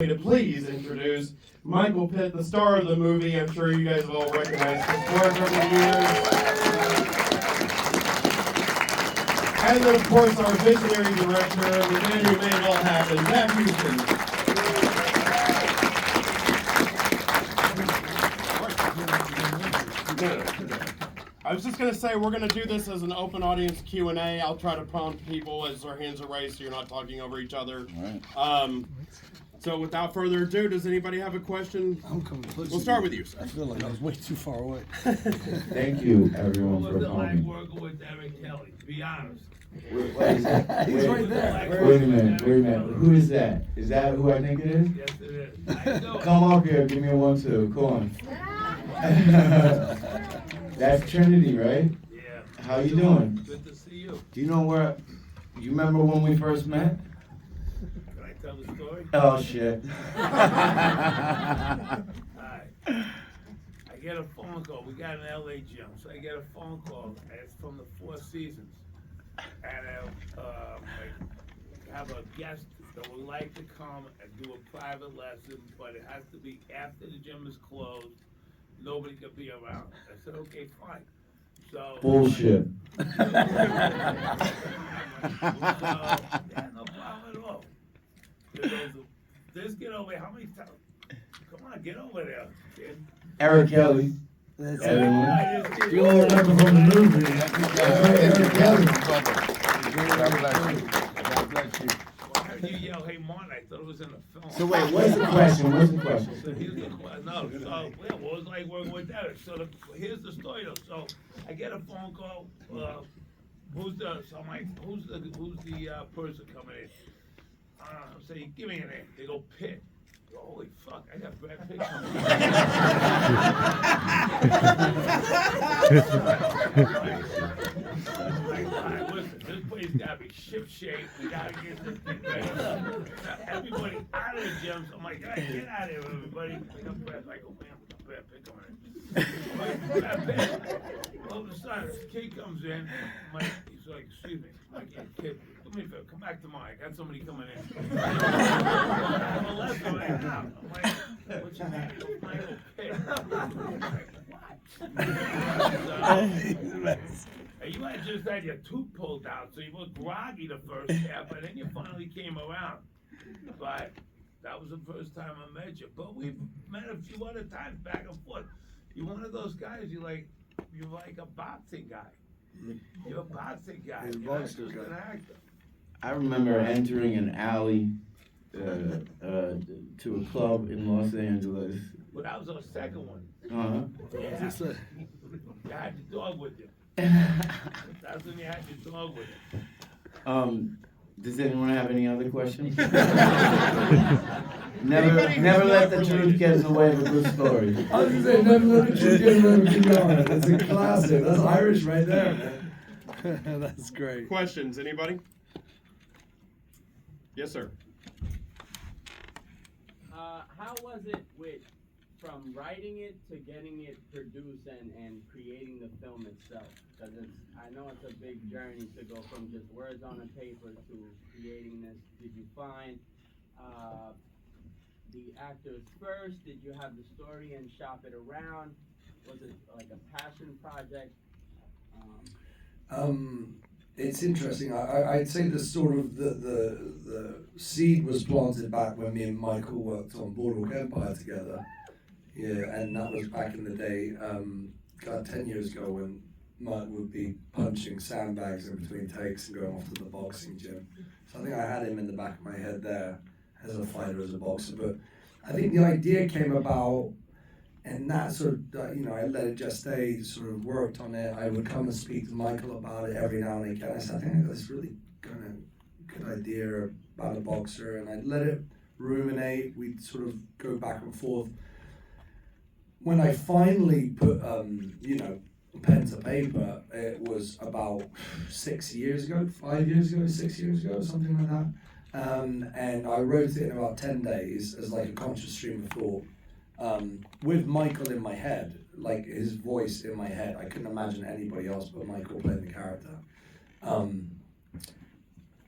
To please introduce Michael Pitt, the star of the movie. I'm sure you guys have all recognized his work over the years. And then, of course, our visionary director, the man who made it all happen, Jack Huston. I was just going to say, we're going to do this as an open audience Q&A. I'll try to prompt people as their hands are raised so you're not talking over each other. All right. So without further ado, does anybody have a question? I'm completely. We'll start with you, sir. I feel like I was way too far away. Thank you, everyone, What for was it like coming. working with Eric Kelly? Be honest. He's right there. Wait a minute. Who is that? Is that who I think it is? Yes, it is. How you doing? Come up here, give me a 1, 2. Come on. That's Trinity, right? Yeah. How you doing? Good to see you. Do you know where? You remember when we first met? Can I tell the story? Oh shit. Alright. I get a phone call. We got an LA gym, so I get a phone call, and it's from the Four Seasons. And I have a guest that would like to come and do a private lesson, but it has to be after the gym is closed. Nobody could be around. I said, okay, fine. So Bullshit. yeah, no problem at all. There goes this kid over here. How many times? Come on, get over there, kid. Eric Kelly. That's Yeah, it. You all remember from the movie. Eric Kelly. God bless you. Well, I heard you yell, "Hey, Martin!" I thought it was in the film. So wait, what's the question? So here's the question. No, so yeah, what was it like working with Derek? So here's the story though. So I get a phone call. So I'm like, who's the person coming in? I say, give me a name. They go, Pitt. Holy fuck, I got Brad Pitt coming in. Like, listen, this place gotta be ship shape. We gotta get this thing ready. Everybody out of the gym. So I'm like, all right, get out of here, everybody. I got Brad. I go, man, we got Brad Pitt coming in. Brad Pitt. All of a sudden, this kid comes in. He's like, excuse me. I'm like, yeah, kid, do me a favor, come back tomorrow. I got somebody coming in. I'm a left right now. I'm like, what's your name? Michael Pitt. I'm like, what? And you had just had your tooth pulled out, so you were groggy the first half, and then you finally came around. But that was the first time I met you. But we've met a few other times back and forth. You're one of those guys, you're like a boxing guy. You're a boxing guy. He's a You're not boxing just guy. an actor. I remember entering an alley to a club in Los Angeles. Well, that was our second one. Uh-huh. Yeah. You had your dog with you. That's when you had your dog with you. Does anyone have any other questions? Never let the truth get in the way of a good story. I was gonna say, never let the truth get away with you going. That's a classic. That's Irish right there, man. That's great. Questions, anybody? Yes, sir. How was it from writing it to getting it produced and creating the film itself? Because I know it's a big journey to go from just words on a paper to creating this. Did you find the actors first? Did you have the story and shop it around? Was it like a passion project? It's interesting. I'd say the sort of the seed was planted back when me and Michael worked on Boardwalk Empire together. Yeah, and that was back in the day, 10 years ago when Mike would be punching sandbags in between takes and going off to the boxing gym. So I think I had him in the back of my head there as a fighter, as a boxer. But I think the idea came about, and that sort of, I let it just stay, sort of worked on it. I would come and speak to Michael about it every now and again. I said, I think I got this really kind of good idea about a boxer, and I'd let it ruminate. We'd sort of go back and forth. When I finally put, pen to paper, it was about 6 years ago, 5 years ago, 6 years ago, something like that. And I wrote it in about 10 days as like a conscious stream of thought. With Michael in my head, like his voice in my head. I couldn't imagine anybody else but Michael playing the character.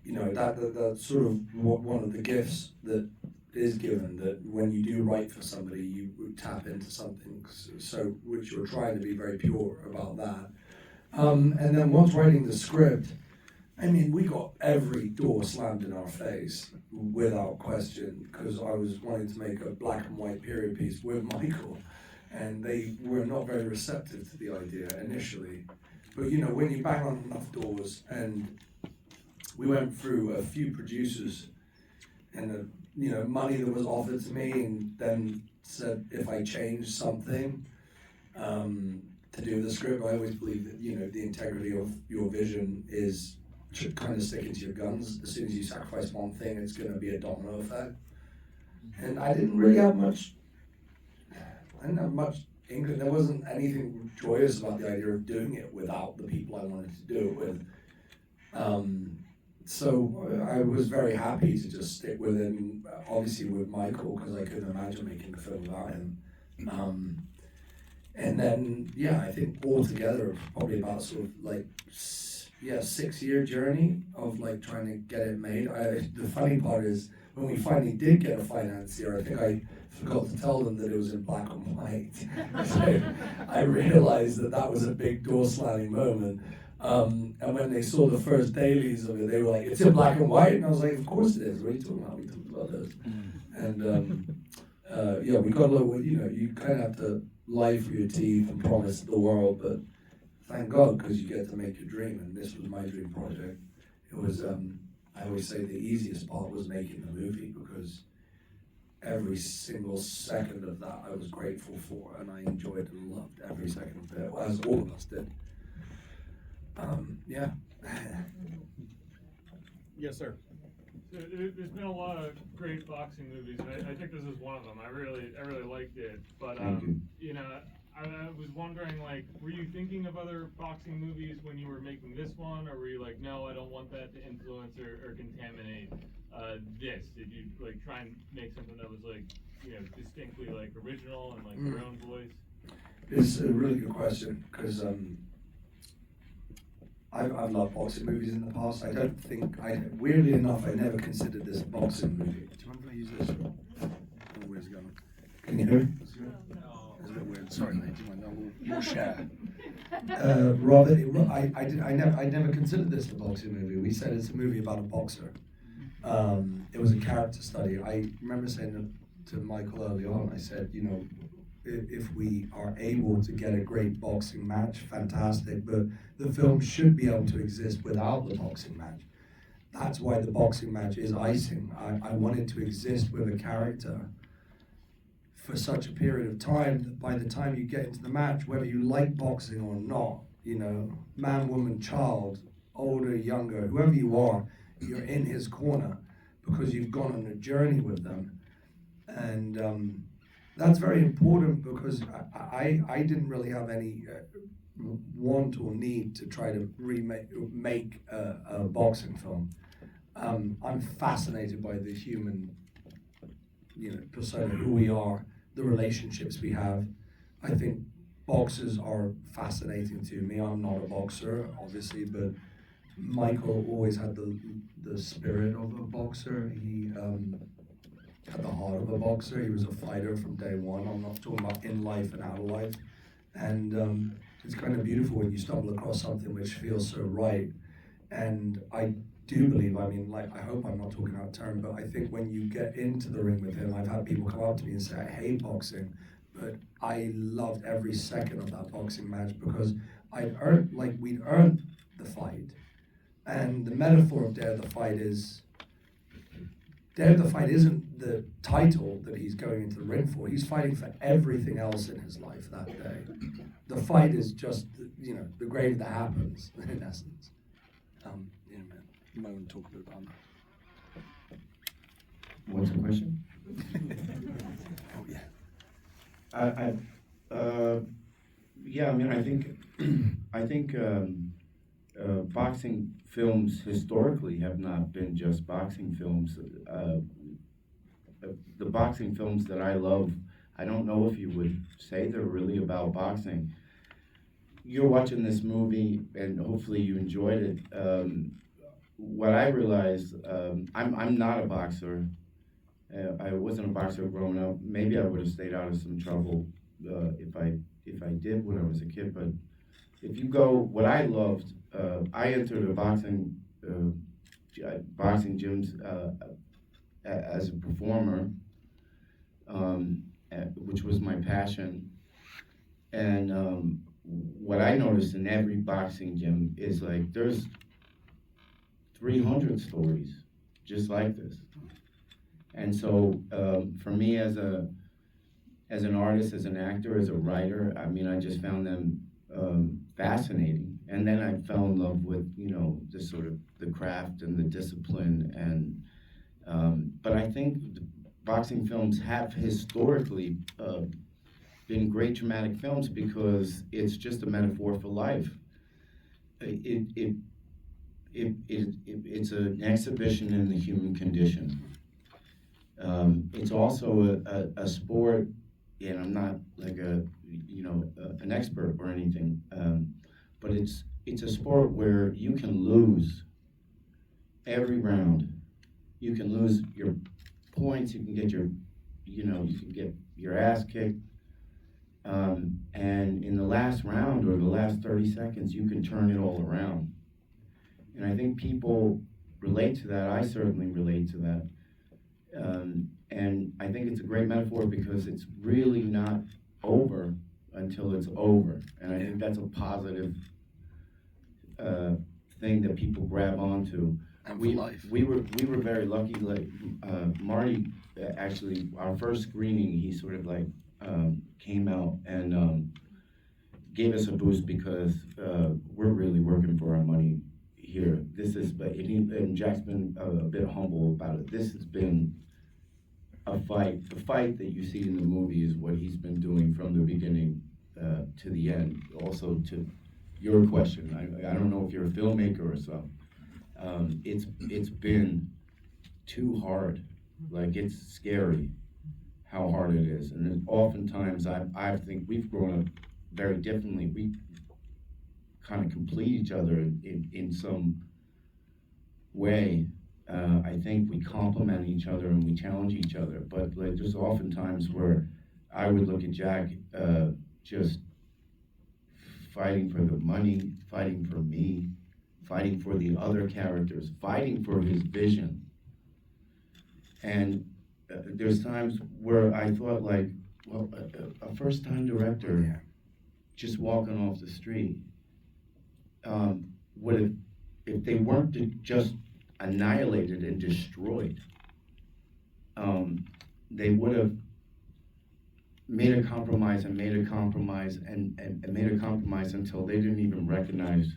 That sort of one of the gifts that is given that when you do write for somebody, you would tap into something, so which you're trying to be very pure about that. And then once writing the script, I mean, we got every door slammed in our face without question, because I was wanting to make a black and white period piece with Michael, and they were not very receptive to the idea initially. But you know, when you bang on enough doors, and we went through a few producers, and you know, money that was offered to me, and then said if I changed something to do the script, I always believe that, you know, the integrity of your vision is kind of sticking to your guns. As soon as you sacrifice one thing, it's going to be a domino effect. And I didn't really have much. I didn't have much inkling. There wasn't anything joyous about the idea of doing it without the people I wanted to do it with. So I was very happy to just stick with him, obviously with Michael, because I couldn't imagine making the film without him. And then, yeah, I think altogether, probably about sort of like, 6-year journey of like trying to get it made. The funny part is, when we finally did get a financier, I think I forgot to tell them that it was in black and white. So I realized that was a big door slamming moment. And when they saw the first dailies of it, they were like, "It's in black and white," and I was like, "Of course it is. What are you talking about? We talked about this." And yeah, we got a little. You know, you kind of have to lie through your teeth and promise the world, but thank God, because you get to make your dream, and this was my dream project. It was. I always say the easiest part was making the movie, because every single second of that I was grateful for, and I enjoyed and loved every second of it, as all of us did. Yeah. Yes, sir. There's been a lot of great boxing movies, and I think this is one of them. I really liked it, but you know, I was wondering, like, were you thinking of other boxing movies when you were making this one, or were you like, no, I don't want that to influence or contaminate this? Did you like try and make something that was like, you know, distinctly like original and like your own voice? It's a really good question, because I've loved boxing movies in the past. I don't think, weirdly enough, I never considered this a boxing movie. Do you mind if I use this? Oh, where's it going? Can you hear me? It's a bit weird. Sorry, mate. Do you mind? We'll share. I never considered this a boxing movie. We said it's a movie about a boxer. It was a character study. I remember saying to Michael early on, I said, you know, if we are able to get a great boxing match, fantastic, but the film should be able to exist without the boxing match. That's why the boxing match is icing. I wanted to exist with a character for such a period of time that by the time you get into the match, whether you like boxing or not, you know, man, woman, child, older, younger, whoever you are, you're in his corner because you've gone on a journey with them. And that's very important, because I didn't really have any want or need to try to make a boxing film. I'm fascinated by the human, you know, persona, who we are, the relationships we have. I think boxers are fascinating to me. I'm not a boxer, obviously, but Michael always had the spirit of a boxer. He had the heart of a boxer. He was a fighter from day one. I'm not talking about in life and out of life. And it's kind of beautiful when you stumble across something which feels so right. And I do believe, I mean, like, I hope I'm not talking out of turn, but I think when you get into the ring with him, I've had people come up to me and say, I hate boxing, but I loved every second of that boxing match, because we'd earned the fight. And the metaphor of Dare the Fight is, Dare the Fight isn't the title that he's going into the ring for. He's fighting for everything else in his life that day. The fight is just, you know, the grave that happens, in essence. Yeah, man. You might want to talk a bit about that. What's the question? Oh, yeah. Yeah, I mean, I think boxing films historically have not been just boxing films. The boxing films that I love, I don't know if you would say they're really about boxing. You're watching this movie, and hopefully you enjoyed it. What I realized, I'm not a boxer, I wasn't a boxer growing up. Maybe I would have stayed out of some trouble if I did when I was a kid. But if you go, what I loved, I entered a boxing gyms as a performer, which was my passion. And what I noticed in every boxing gym is like there's 300 stories just like this. And so for me as an artist, as an actor, as a writer, I mean, I just found them fascinating. And then I fell in love with, you know, the sort of the craft and the discipline. And but I think boxing films have historically been great dramatic films because it's just a metaphor for life. It's an exhibition in the human condition. It's also a sport, and I'm not like an expert or anything, but it's a sport where you can lose every round. You can lose your points. You can get you can get your ass kicked. And in the last round or the last 30 seconds, you can turn it all around. And I think people relate to that. I certainly relate to that. And I think it's a great metaphor because it's really not over until it's over. And I think that's a positive thing that people grab onto. And for life. We were very lucky. Like Marty, actually, our first screening, he sort of like came out and gave us a boost because we're really working for our money here. This is, and Jack's been a bit humble about it. This has been a fight. The fight that you see in the movie is what he's been doing from the beginning to the end. Also to your question, I don't know if you're a filmmaker or something. It's been too hard. Like, it's scary how hard it is. And then oftentimes I think we've grown up very differently. We kind of complete each other in some way. I think we complement each other and we challenge each other. But like, there's often times where I would look at Jack just fighting for the money, fighting for me, fighting for the other characters, fighting for his vision. And there's times where I thought, like, well, a first-time director just walking off the street would have, if they weren't just annihilated and destroyed, they would have made a compromise and made a compromise and made a compromise until they didn't even recognize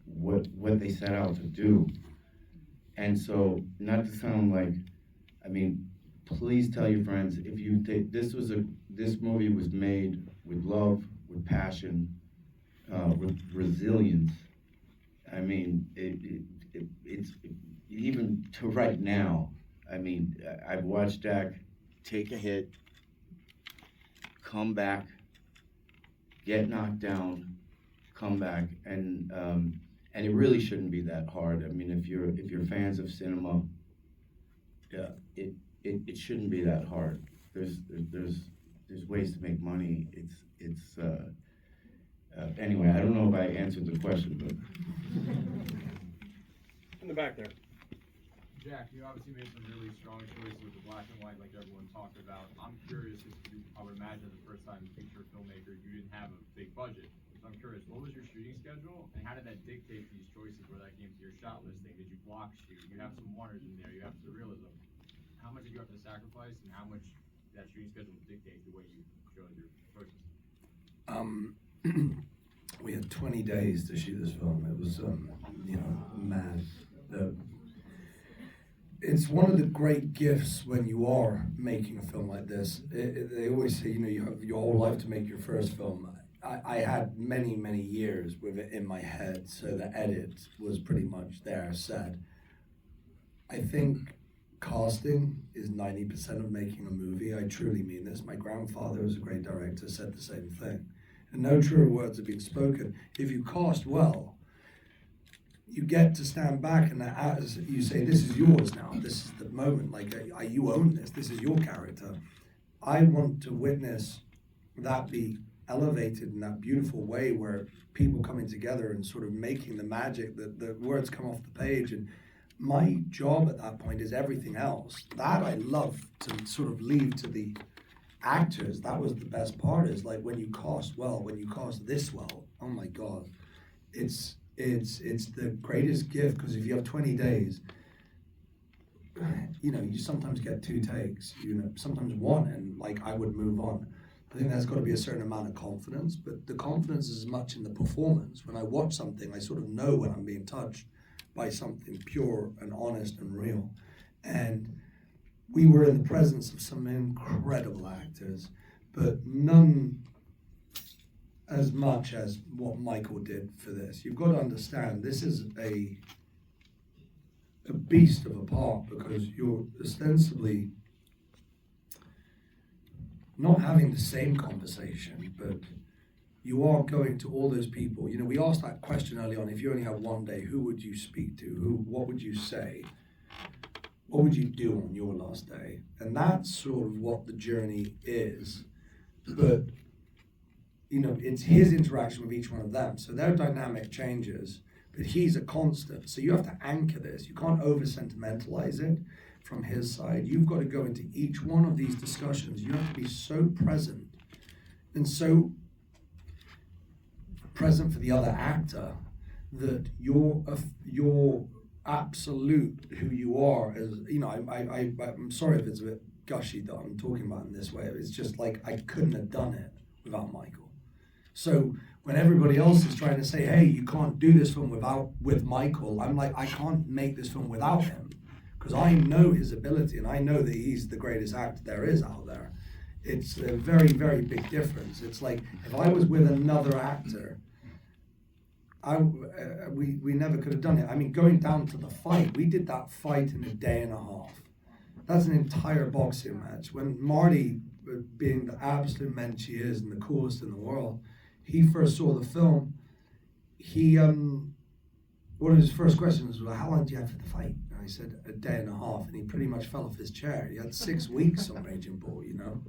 what they set out to do. And so, not to sound like, I mean, please tell your friends, if you think this movie was made with love, with passion, with resilience. I mean, it's even to right now. I mean, I've watched Jack take a hit, come back, get knocked down, come back, and it really shouldn't be that hard. I mean, if you're fans of cinema, it shouldn't be that hard. There's ways to make money. Anyway, I don't know if I answered the question, but in the back there. Jack, you obviously made some really strong choices with the black and white, like everyone talked about. I'm curious, I would imagine the first time feature filmmaker, you didn't have a big budget. So I'm curious, what was your shooting schedule, and how did that dictate these choices where that came to your shot listing? Did you block shoot? You have some wonders in there, you have surrealism. How much did you have to sacrifice, and how much that shooting schedule dictate the way you chose your choices? We had 20 days to shoot this film. It was, mad. It's one of the great gifts when you are making a film like this. They always say, you have your whole life to make your first film. I had many, many years with it in my head, so the edit was pretty much there, said. I think casting is 90% of making a movie. I truly mean this. My grandfather was a great director, said the same thing. And no truer words have been spoken. If you cast well, you get to stand back and as you say, this is yours now. This is the moment. Like, you own this. This is your character. I want to witness that be elevated in that beautiful way where people coming together and sort of making the magic, that the words come off the page. And my job at that point is everything else. That I love to sort of leave to the actors. That was the best part, is like when you cast well, when you cast this well, oh my God, it's the greatest gift, because if you have 20 days, you know, you sometimes get 2 takes, you know, sometimes 1, and like I would move on. I think there's got to be a certain amount of confidence, but the confidence is as much in the performance. When I watch something, I sort of know when I'm being touched by something pure and honest and real. And we were in the presence of some incredible actors, but none as much as what Michael did for this. You've got to understand, this is a beast of a part, because you're ostensibly not having the same conversation, but you are going to all those people. You know, we asked that question early on, if you only have one day, who would you speak to? What would you say? What would you do on your last day? And that's sort of what the journey is. But, you know, it's his interaction with each one of them. So their dynamic changes, but he's a constant. So you have to anchor this. You can't over-sentimentalize it from his side. You've got to go into each one of these discussions. You have to be so present and so present for the other actor that you're absolute who you are. As you know, I'm sorry if it's a bit gushy that I'm talking about in this way. It's just like I couldn't have done it without Michael. So when everybody else is trying to say, hey, you can't do this film with Michael, I'm like, I can't make this film without him, because I know his ability and I know that he's the greatest actor there is out there. It's a very, very big difference. It's like if I was with another actor, we never could have done it. I mean, going down to the fight, we did that fight in a day and a half. That's an entire boxing match. When Marty, being the absolute mensch he is and the coolest in the world, he first saw the film, one of his first questions was, well, how long do you have for the fight? And I said, a day and a half. And he pretty much fell off his chair. He had 6 weeks on Raging Bull, you know.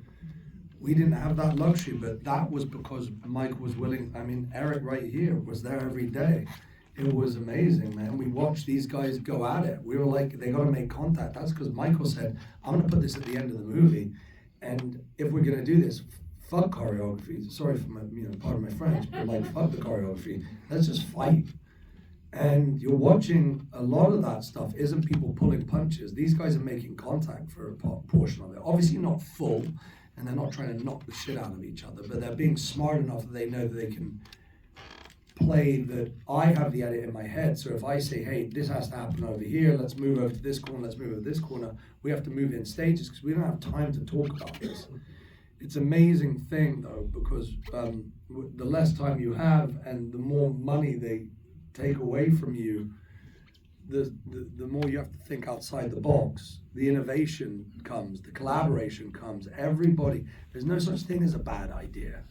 We didn't have that luxury, but that was because Mike was willing. I mean, Eric right here was there every day. It was amazing, man. We watched these guys go at it. We were like, they got to make contact. That's because Michael said, I'm going to put this at the end of the movie. And if we're going to do this, fuck choreography. Sorry for my, pardon my French, but like, fuck the choreography. Let's just fight. And you're watching a lot of that stuff isn't people pulling punches. These guys are making contact for a portion of it. Obviously not full, and they're not trying to knock the shit out of each other, but they're being smart enough that they know that they can play that I have the edit in my head. So if I say, hey, this has to happen over here, let's move over to this corner, let's move over to this corner, we have to move in stages because we don't have time to talk about this. It's an amazing thing though, because the less time you have and the more money they take away from you, the more you have to think outside the box. The innovation comes, the collaboration comes, everybody, there's no such thing as a bad idea.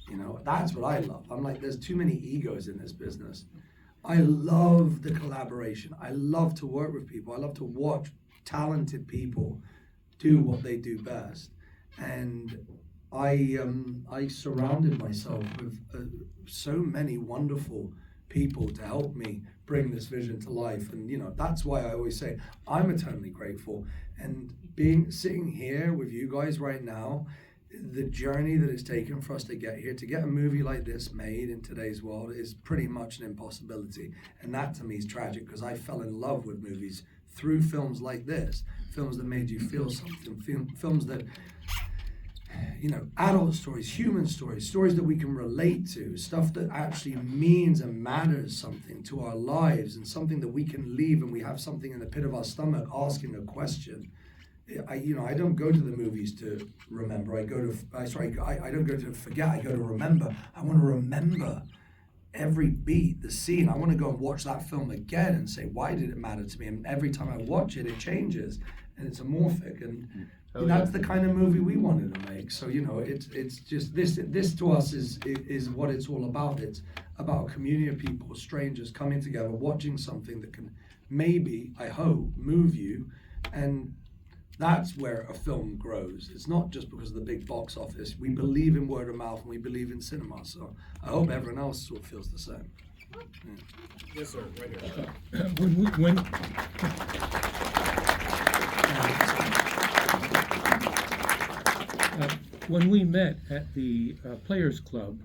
You know, that's what I love. I'm like, there's too many egos in this business. I love the collaboration. I love to work with people. I love to watch talented people do what they do best. And I surrounded myself with so many wonderful people to help me bring this vision to life. And that's why I always say I'm eternally grateful. And sitting here with you guys right now, the journey that it's taken for us to get here, to get a movie like this made in today's world, is pretty much an impossibility. And that to me is tragic, because I fell in love with movies through films like this, films that made you feel something, films that, adult stories, human stories, stories that we can relate to, stuff that actually means and matters something to our lives, and something that we can leave and we have something in the pit of our stomach asking a question. I don't go to the movies to remember. I don't go to forget. I go to remember. I want to remember every beat, the scene. I want to go and watch that film again and say, why did it matter to me? And every time I watch it, it changes and it's amorphic. And that's the kind of movie we wanted to make. week. So it's just this to us is what it's all about. It's about a community of people, strangers coming together, watching something that can maybe, I hope, move you, and that's where a film grows. It's not just because of the big box office. We believe in word of mouth and we believe in cinema. So I hope everyone else sort of feels the same. Yeah. Yes, sir. Right here. When we met at the Players Club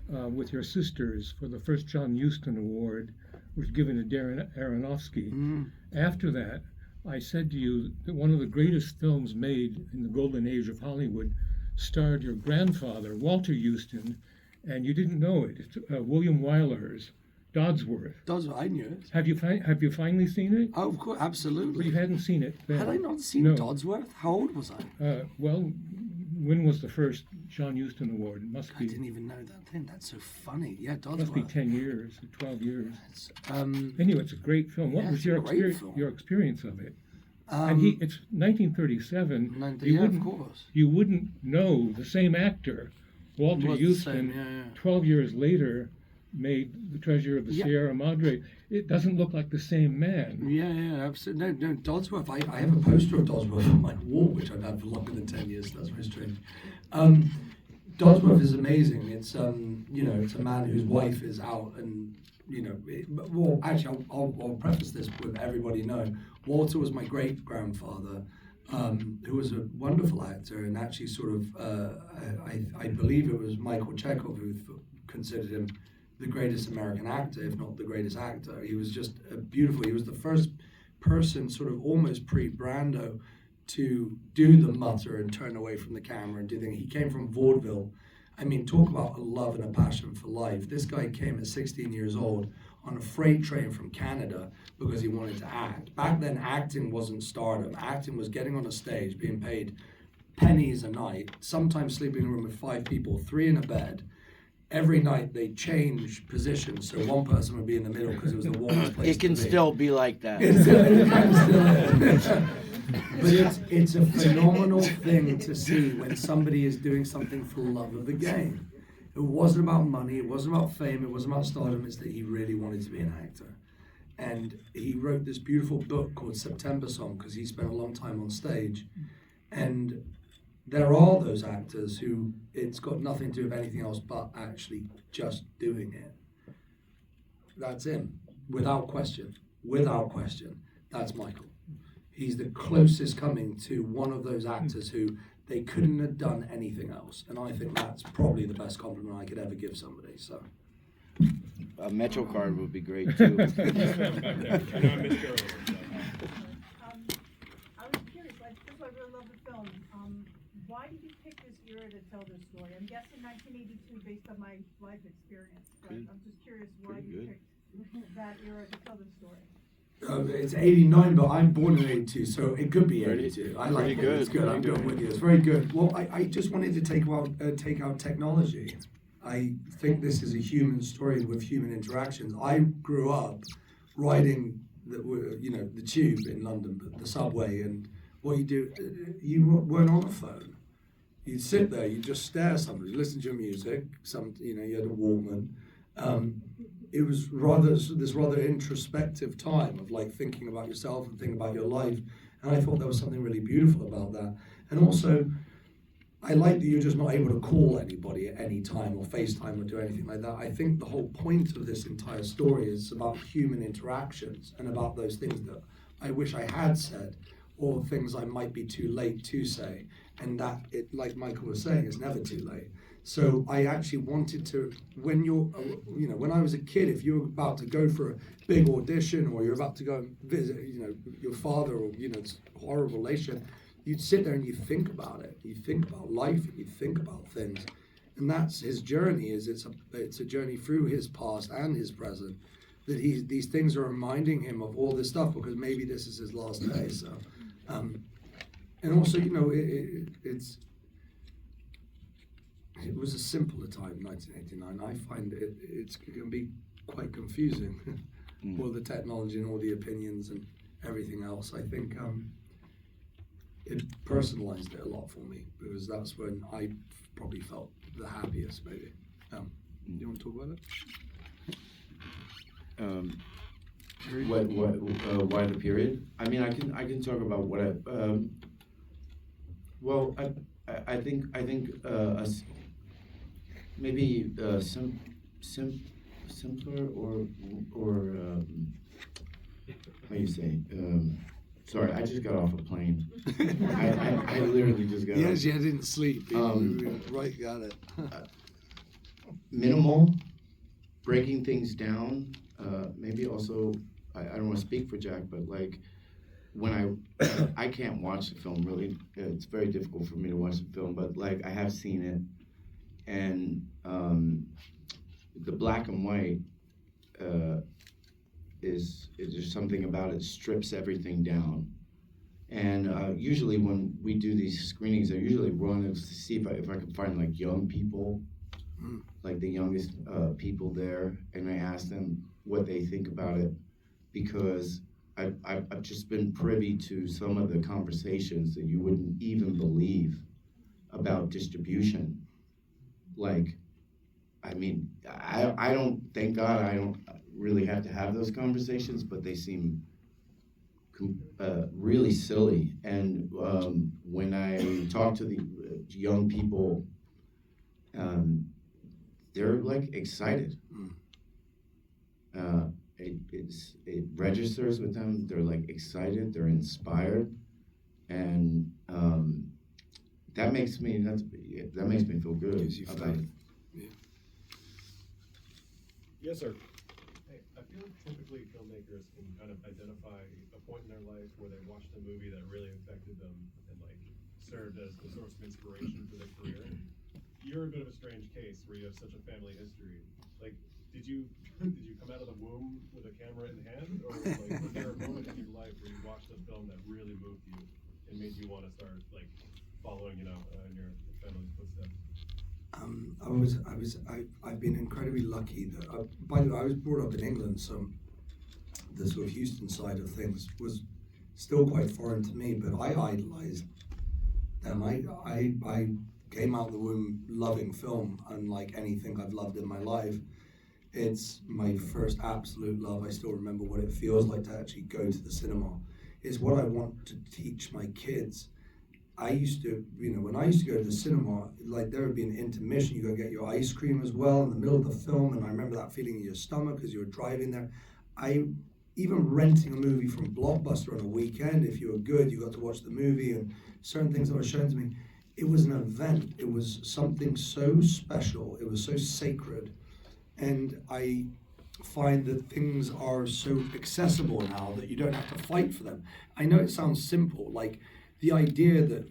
with your sisters for the first John Huston Award, which was given to Darren Aronofsky, after that, I said to you that one of the greatest films made in the golden age of Hollywood starred your grandfather, Walter Huston, and you didn't know it. It's William Wyler's Dodsworth. Dodsworth, I knew it. Have you finally seen it? Oh, of course, absolutely. But you hadn't seen it then. Had I not seen No. Dodsworth? How old was I? Well, when was the first John Huston Award? It must I be. didn't even know that thing. That's so funny. Yeah, Dodsworth. Must be 10 years, 12 years. Um, Anyway, it's a great film. What Yeah, was it's a your great experience? film. Your experience of it? um, It's 1937. yeah, of course. You wouldn't know the same actor, Walter Was the Huston. same, yeah. 12 years later, made The Treasure of the Yeah. Sierra Madre. It doesn't look like the same man. Yeah, absolutely. No, Dodsworth. I have a poster of Dodsworth on my wall, which I've had for longer than 10 years. That's very strange. Dodsworth is amazing. It's it's a man whose wife is out, and well, actually, I'll preface this with everybody knowing Walter was my great grandfather, who was a wonderful actor, and actually sort of I believe it was Michael Chekhov who considered him the greatest American actor, if not the greatest actor. He was just beautiful. He was the first person, sort of almost pre-Brando, to do the mutter and turn away from the camera and do things. He came from vaudeville. I mean, talk about a love and a passion for life. This guy came at 16 years old on a freight train from Canada because he wanted to act. Back then, acting wasn't stardom. Acting was getting on a stage, being paid pennies a night, sometimes sleeping in a room with 5 people, 3 in a bed. Every night they change positions, so one person would be in the middle because it was the warmest place It can to be. still be like that. But it's a phenomenal thing to see when somebody is doing something for love of the game. It wasn't about money, it wasn't about fame, it wasn't about stardom, it's that he really wanted to be an actor. And he wrote this beautiful book called September Song because he spent a long time on stage. And there are those actors who it's got nothing to do with anything else but actually just doing it. That's him, without question. Without question, that's Michael. He's the closest coming to one of those actors who they couldn't have done anything else. And I think that's probably the best compliment I could ever give somebody. So. A Metro card would be great too. And I missed your I was curious, that's why I really love the film. Why did you pick this era to tell this story? I'm guessing 1982 based on my life experience, but Good. I'm just curious why Pretty you good. picked that era to tell the story. It's 89, but I'm born in 82, so it could be Pretty- 82. I like it. pretty It's good, good. I'm pretty going good. with you. It's very good. Well, I just wanted to take out technology. I think this is a human story with human interactions. I grew up riding the tube in London, but the subway, and what you do, you weren't on a phone. You'd sit there, you'd just stare at somebody, listen to your music. You had a Walkman. It was this rather introspective time of like thinking about yourself and thinking about your life, and I thought there was something really beautiful about that. And also, I like that you're just not able to call anybody at any time or FaceTime or do anything like that. I think the whole point of this entire story is about human interactions and about those things that I wish I had said, or things I might be too late to say, and that it, like Michael was saying, it's never too late. So I actually wanted to, when when I was a kid, if you were about to go for a big audition or you're about to go and visit, your father or, this horrible relation, you'd sit there and you think about it. You think about life and you think about things. And that's his journey, it's a journey through his past and his present, that these things are reminding him of all this stuff because maybe this is his last day. So, and also, it was a simpler time, 1989. I find it can be quite confusing, all the technology and all the opinions and everything else. I think it personalized it a lot for me, because that's when I probably felt the happiest, maybe. You want to talk about it? Why the period? I mean, I can talk about what I think maybe simpler or how you say? Sorry, I just got off a plane. I literally just got. Yes, off. you didn't sleep. Right, got it. Minimal, breaking things down. Maybe also, I don't want to speak for Jack, but like when I can't watch the film really. It's very difficult for me to watch the film, but like I have seen it, and the black and white is just something about it strips everything down. And usually when we do these screenings, I usually run to see if I can find like young people, like the youngest people there, and I ask them what they think about it, because I've just been privy to some of the conversations that you wouldn't even believe about distribution. Like, I mean, I don't, thank God I don't really have to have those conversations, but they seem really silly. And when I talk to the young people, they're like excited. It registers with them. They're like excited. They're inspired, and that makes me feel good about it. Yes, sir. Hey, I feel like typically filmmakers can kind of identify a point in their life where they watched a movie that really affected them and like served as the source of inspiration for their career. You're a bit of a strange case where you have such a family history. Like, did you come out of the womb with a camera in hand, or like was there a moment in your life where you watched a film that really moved you and made you want to start like following, in your family's footsteps? I've been incredibly lucky that, by the way, I was brought up in England, so the sort of Houston side of things was still quite foreign to me, but I idolized them. I came out of the womb loving film, unlike anything I've loved in my life. It's my first absolute love. I still remember what it feels like to actually go to the cinema. It's what I want to teach my kids. I used to, when I used to go to the cinema, like there would be an intermission, you go get your ice cream as well in the middle of the film, and I remember that feeling in your stomach as you were driving there. Even renting a movie from Blockbuster on a weekend, if you were good, you got to watch the movie, and certain things that were shown to me. It was an event. It was something so special. It was so sacred. And I find that things are so accessible now that you don't have to fight for them. I know it sounds simple, like the idea that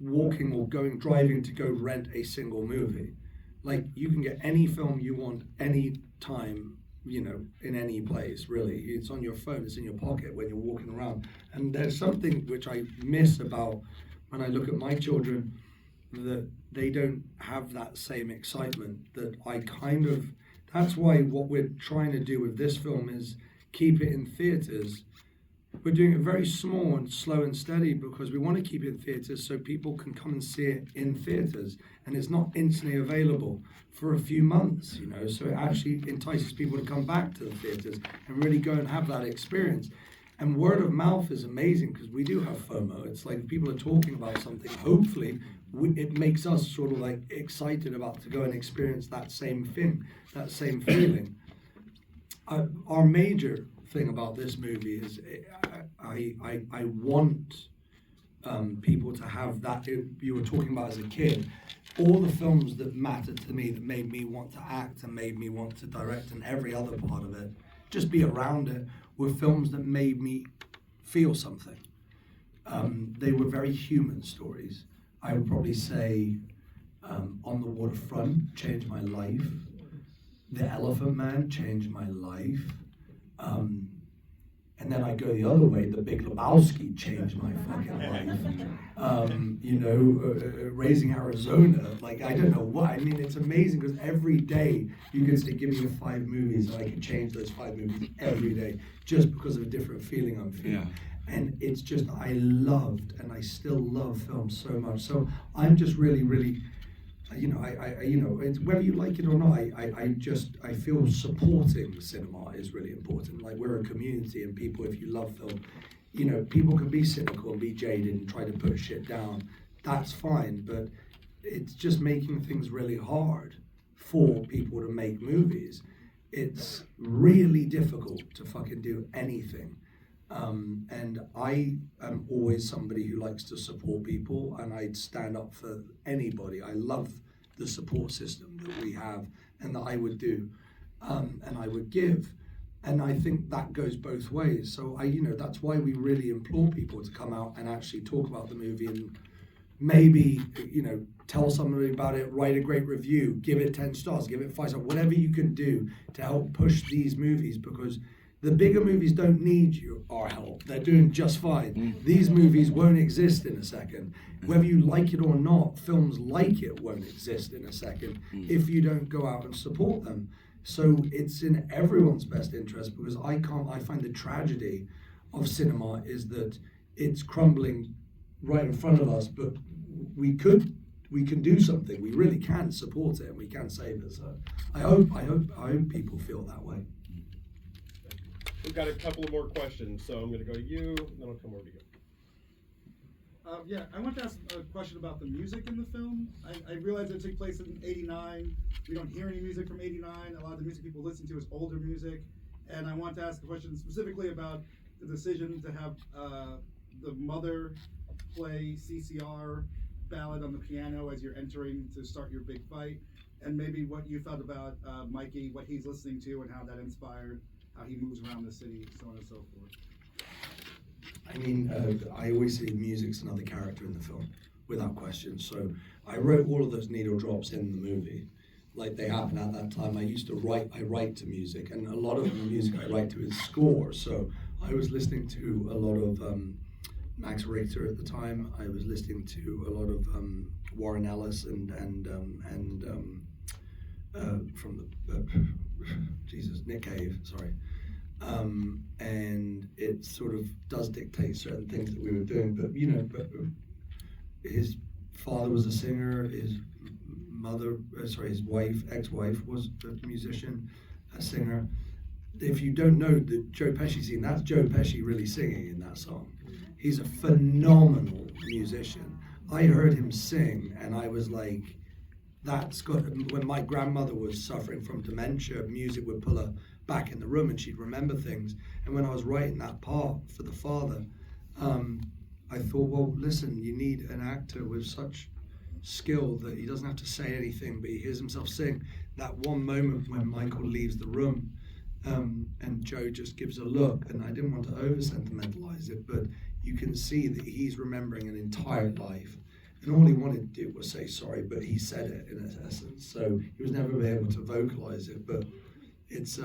walking or driving to go rent a single movie, like you can get any film you want any time, in any place, really. It's on your phone, it's in your pocket when you're walking around. And there's something which I miss about when I look at my children, that they don't have that same excitement that that's why what we're trying to do with this film is keep it in theaters. We're doing it very small and slow and steady because we want to keep it in theaters so people can come and see it in theaters, and it's not instantly available for a few months, so it actually entices people to come back to the theaters and really go and have that experience. And word of mouth is amazing because we do have FOMO. It's like people are talking about something. Hopefully, it makes us sort of like excited about to go and experience that same thing, that same feeling. Our major thing about this movie is I want people to have that. You were talking about as a kid, all the films that mattered to me, that made me want to act and made me want to direct, and every other part of it, just be around it, were films that made me feel something. They were very human stories. I would probably say On the Waterfront changed my life. The Elephant Man changed my life. And then I go the other way, The Big Lebowski changed my fucking life. Raising Arizona, like, I don't know what, I mean, it's amazing because every day you can say, give me your 5 movies, and I can change those 5 movies every day just because of a different feeling I'm feeling. And it's just, I loved, and I still love film so much. So I'm just really, really, it's, whether you like it or not, I feel supporting cinema is really important. Like, we're a community, and people, if you love film, people can be cynical and be jaded and try to put shit down. That's fine, but it's just making things really hard for people to make movies. It's really difficult to fucking do anything. And I am always somebody who likes to support people, and I'd stand up for anybody. I love the support system that we have and that I would do, and I would give. And I think that goes both ways. So that's why we really implore people to come out and actually talk about the movie, and maybe, tell somebody about it, write a great review, give it 10 stars, give it 5 stars, whatever you can do to help push these movies, because the bigger movies don't need our help. They're doing just fine. These movies won't exist in a second. Whether you like it or not, films like it won't exist in a second if you don't go out and support them. So it's in everyone's best interest, because I find the tragedy of cinema is that it's crumbling right in front of us, but we can do something. We really can support it, and we can save it. So I hope people feel that way. We've got a couple of more questions, so I'm going to go to you, then I'll come over to you. Yeah, I want to ask a question about the music in the film. I realize it took place in '89. We don't hear any music from '89. A lot of the music people listen to is older music. And I want to ask a question specifically about the decision to have the mother play CCR ballad on the piano as you're entering to start your big fight, and maybe what you thought about Mikey, what he's listening to, and how that inspired how he moves around the city, so on and so forth. I mean, I always say music's another character in the film, without question. So I wrote all of those needle drops in the movie, like they happen at that time. I write to music, and a lot of the music I write to is score. So I was listening to a lot of Max Richter at the time. I was listening to a lot of Warren Ellis and from the Nick Cave, sorry. And it sort of does dictate certain things that we were doing, but his father was a singer, his ex-wife was a musician, a singer. If you don't know the Joe Pesci scene, that's Joe Pesci really singing in that song. He's a phenomenal musician. I heard him sing, and I was like, when my grandmother was suffering from dementia, music would pull her back in the room and she'd remember things. And when I was writing that part for the father, I thought, well, listen, you need an actor with such skill that he doesn't have to say anything, but he hears himself sing. That one moment when Michael leaves the room, and Joe just gives a look, and I didn't want to over-sentimentalize it, but you can see that he's remembering an entire life. And all he wanted to do was say sorry, but he said it in essence. So he was never able to vocalize it. But it's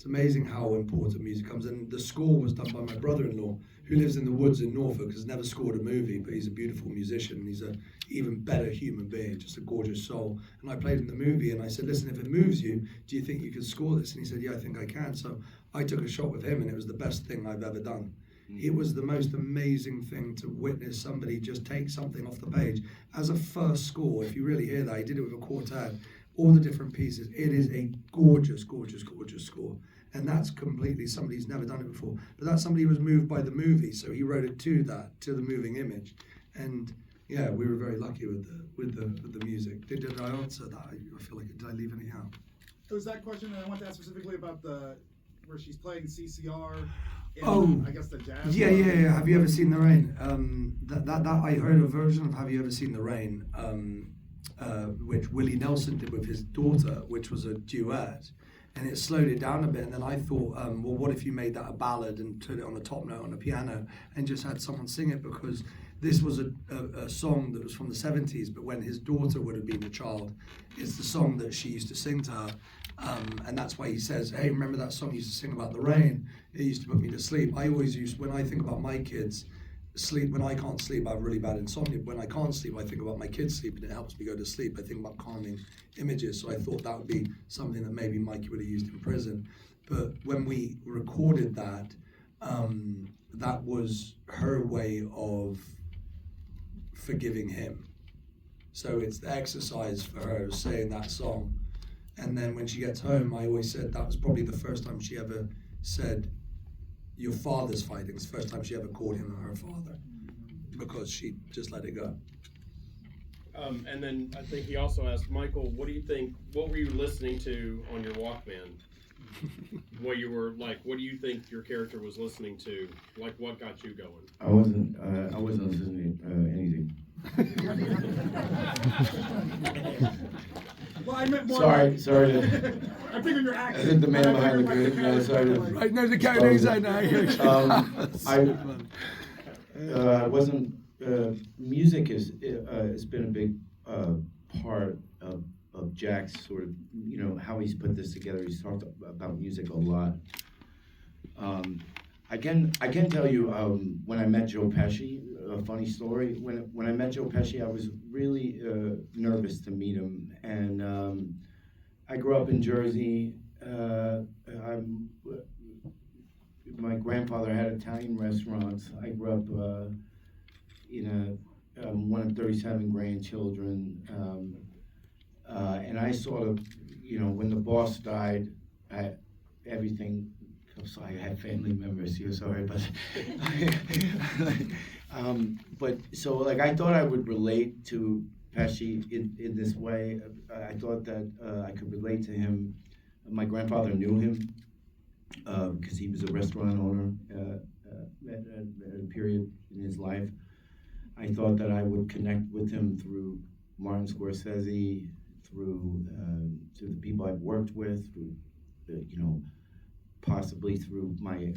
amazing how important music comes. And the score was done by my brother-in-law, who lives in the woods in Norfolk, has never scored a movie, but he's a beautiful musician. He's an even better human being, just a gorgeous soul. And I played in the movie, and I said, listen, if it moves you, do you think you can score this? And he said, yeah, I think I can. So I took a shot with him, and it was the best thing I've ever done. It was the most amazing thing to witness somebody just take something off the page. As a first score, if you really hear that, he did it with a quartet, all the different pieces. It is a gorgeous, gorgeous, gorgeous score. And that's completely somebody who's never done it before. But that's somebody who was moved by the movie, so he wrote it to the moving image. And yeah, we were very lucky with the music. Did I answer that? I feel like, did I leave anything out? It was that question, and I want to ask specifically about where she's playing CCR. I guess the jazz. Yeah. Have you ever seen The Rain? That I heard a version of Have You Ever Seen The Rain, which Willie Nelson did with his daughter, which was a duet, and it slowed it down a bit. And then I thought, well, what if you made that a ballad and put it on the top note on the piano and just had someone sing it? Because this was a song that was from the 70s, but when his daughter would have been a child, it's the song that she used to sing to her. And that's why he says, hey, remember that song you used to sing about the rain? It used to put me to sleep. I always when I think about my kids, when I can't sleep, I have really bad insomnia. When I can't sleep, I think about my kids sleep, and it helps me go to sleep. I think about calming images. So I thought that would be something that maybe Mikey would have used in prison. But when we recorded that, that was her way of forgiving him. So it's the exercise for her saying that song. And then when she gets home, I always said that was probably the first time she ever said, your father's fighting. It's the first time she ever called him her father, because she just let it go. And then I think he also asked, Michael, what were you listening to on your Walkman? What do you think your character was listening to? Like, what got you going? I wasn't listening to anything. Well, I meant more. Sorry. I figured your accent. I think the man behind the curtain. No, sorry. Right, no, the Chinese I know. I wasn't. Music has been a big part of Jack's sort of, how he's put this together. He's talked about music a lot. I can tell you when I met Joe Pesci, a funny story. When I met Joe Pesci, I was really nervous to meet him, and I grew up in Jersey. My grandfather had Italian restaurants. I grew up in one of 37 grandchildren, and I sort of, when the boss died, everything. I'm sorry, I had family members here. Sorry, but so like I thought I would relate to Pesci in this way. I thought that I could relate to him. My grandfather knew him because he was a restaurant owner at a period in his life. I thought that I would connect with him through Martin Scorsese, through the people I've worked with, through possibly through my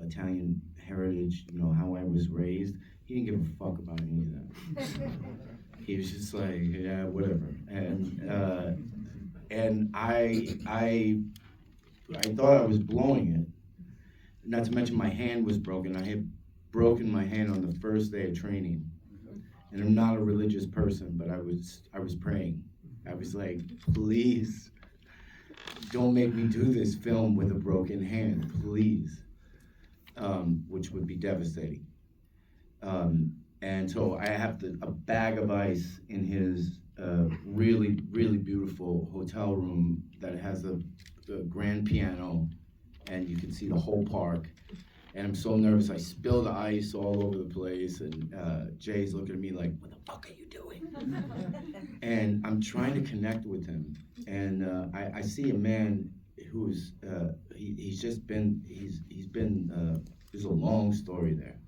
Italian heritage, how I was raised. He didn't give a fuck about any of that. He was just like, yeah, whatever. And I thought I was blowing it. Not to mention my hand was broken. I had broken my hand on the first day of training. And I'm not a religious person, but I was praying. I was like, please, don't make me do this film with a broken hand, please, which would be devastating. And so I have a bag of ice in his really, really beautiful hotel room that has a grand piano, and you can see the whole park. And I'm so nervous, I spill the ice all over the place, and Jay's looking at me like, what the fuck are you doing? And I'm trying to connect with him, and I see a man who's there's a long story there,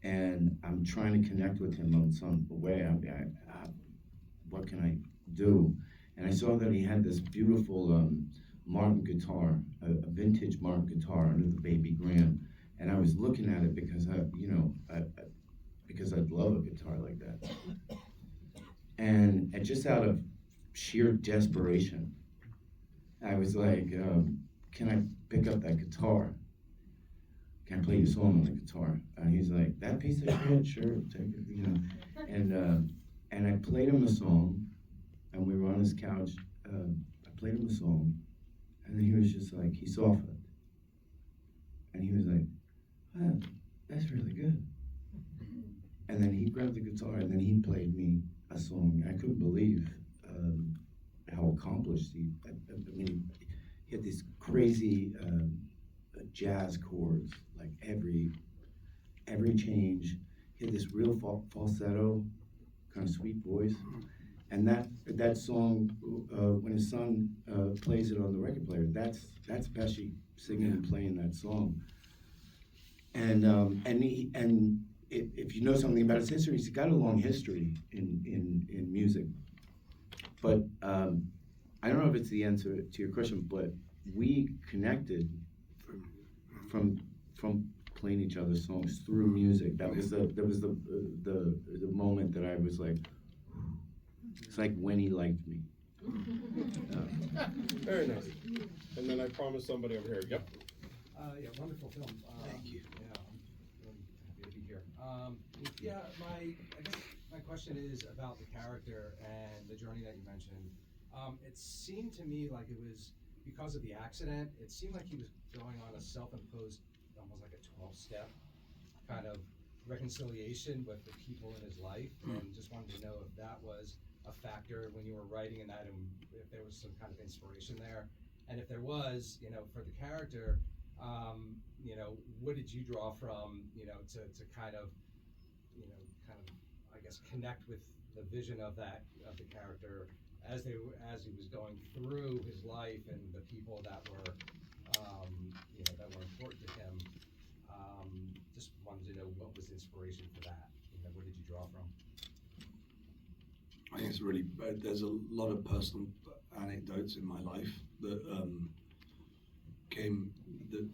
and I'm trying to connect with him in some way. What can I do? And I saw that he had this beautiful Martin guitar, a vintage Martin guitar under the baby grand, and I was looking at it because because I'd love a guitar like that, and just out of sheer desperation, I was like, can I pick up that guitar? Can I play you a song on the guitar? And he's like, that piece of shit, sure, take it, and I played him a song, and we were on his couch. I played him a song, and then he was just like, he softened, and he was like, wow, that's really good. And then he grabbed the guitar, and then he played me a song. I couldn't believe how accomplished he had these crazy jazz chords, like every change. He had this real falsetto, kind of sweet voice. And that song, when his son plays it on the record player, that's Pesci singing and playing that song. And if you know something about his history, he's got a long history in music. But I don't know if it's the answer to your question, but we connected from playing each other's songs through music. That was the moment that I was like, it's like when he liked me. Very nice. And then I promised somebody over here. Yep. Yeah, wonderful film. Thank you. Yeah, I'm really happy to be here. I guess my question is about the character and the journey that you mentioned. It seemed to me like it was because of the accident, it seemed like he was going on a self-imposed, almost like a 12-step kind of reconciliation with the people in his life, and just wanted to know if that was a factor when you were writing in that, and if there was some kind of inspiration there, and if there was, for the character, what did you draw from, to kind of, I guess, connect with the vision of the character as he was going through his life and the people that were, that were important to him. Just wanted to know what was the inspiration for that. Where did you draw from? I think it's really, there's a lot of personal anecdotes in my life that that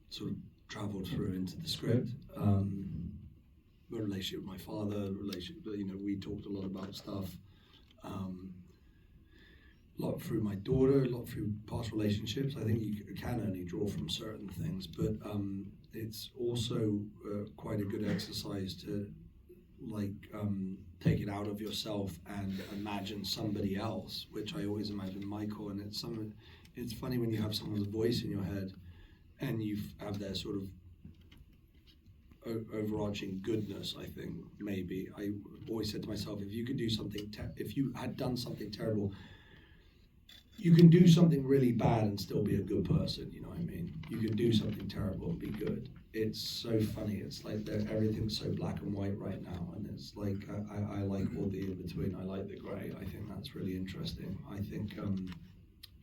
sort of traveled through into the script. My relationship with my father, we talked a lot about stuff. A lot through my daughter, a lot through past relationships. I think you can only draw from certain things, but it's also quite a good exercise to take it out of yourself and imagine somebody else, which I always imagine Michael. And it's funny when you have someone's voice in your head and you have their sort of overarching goodness. I think maybe I always said to myself, if you could do something, if you had done something terrible, you can do something really bad and still be a good person. You know what I mean? You can do something terrible and be good. It's so funny. It's like everything's so black and white right now, and it's like I like all the in between. I like the grey. I think that's really interesting. I think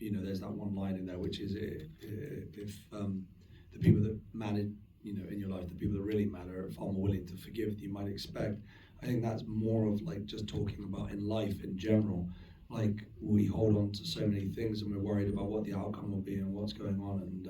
there's that one line in there which is if the people that matter, in your life, the people that really matter are far more willing to forgive than you might expect. I think that's more of like just talking about in life in general. Like we hold on to so many things and we're worried about what the outcome will be and what's going on, and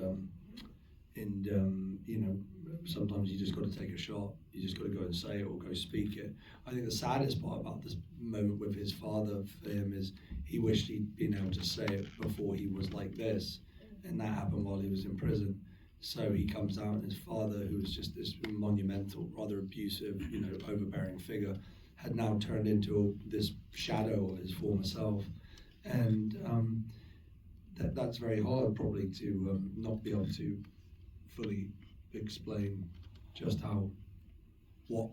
sometimes you just got to take a shot. You just got to go and say it or go speak it. I think the saddest part about this moment with his father for him is he wished he'd been able to say it before he was like this, and that happened while he was in prison. So he comes out, and his father, who was just this monumental, rather abusive, overbearing figure, had now turned into this shadow of his former self. And that's very hard probably to not be able to fully explain just what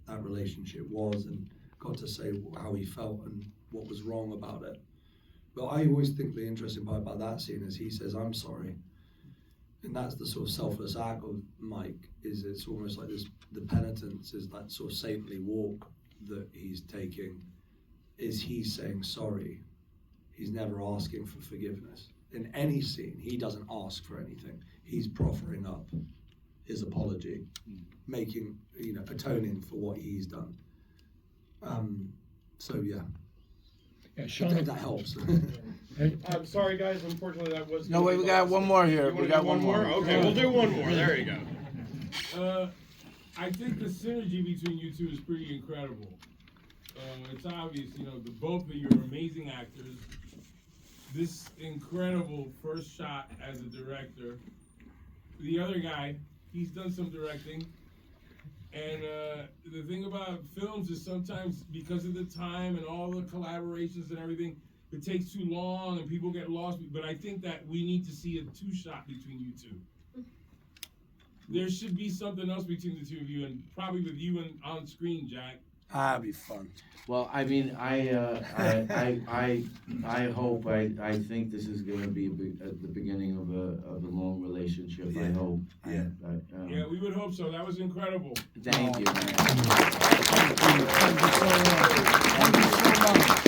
that relationship was, and got to say how he felt and what was wrong about it. But I always think the interesting part about that scene is he says, "I'm sorry." And that's the sort of selfless act of Mike, it's almost like the penitence is that sort of saintly walk that he's taking, is he's saying sorry. He's never asking for forgiveness. In any scene, he doesn't ask for anything. He's proffering up his apology, making, atoning for what he's done. So yeah. Yeah, Sean, I think that helps. I'm sorry, guys. Unfortunately, that was. No, wait, we got one more here. We got one more. Okay, we'll do one more. There you go. I think the synergy between you two is pretty incredible. It's obvious, both of you are amazing actors. This incredible first shot as a director. The other guy, he's done some directing. And the thing about films is sometimes because of the time and all the collaborations and everything, it takes too long and people get lost. But I think that we need to see a two-shot between you two. There should be something else between the two of you, and probably with you and on screen, Jack. That'd be fun. Well, I mean, I hope, I think this is going to be the beginning of a long relationship. Yeah. I hope. Yeah. Yeah, we would hope so. That was incredible. Thank you, man. Thank you so much.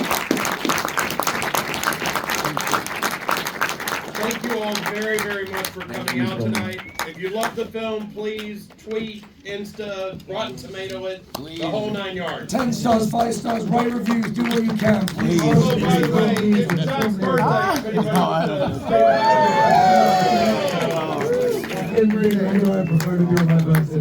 Thank you all very, very much for coming out tonight. If you love the film, please tweet, Insta, Rotten Tomato it, the whole 9 yards. 10 stars, 5 stars, write reviews, do what you can. Please. Oh, by the way, it's Jack's birthday. I prefer to do it my birthday.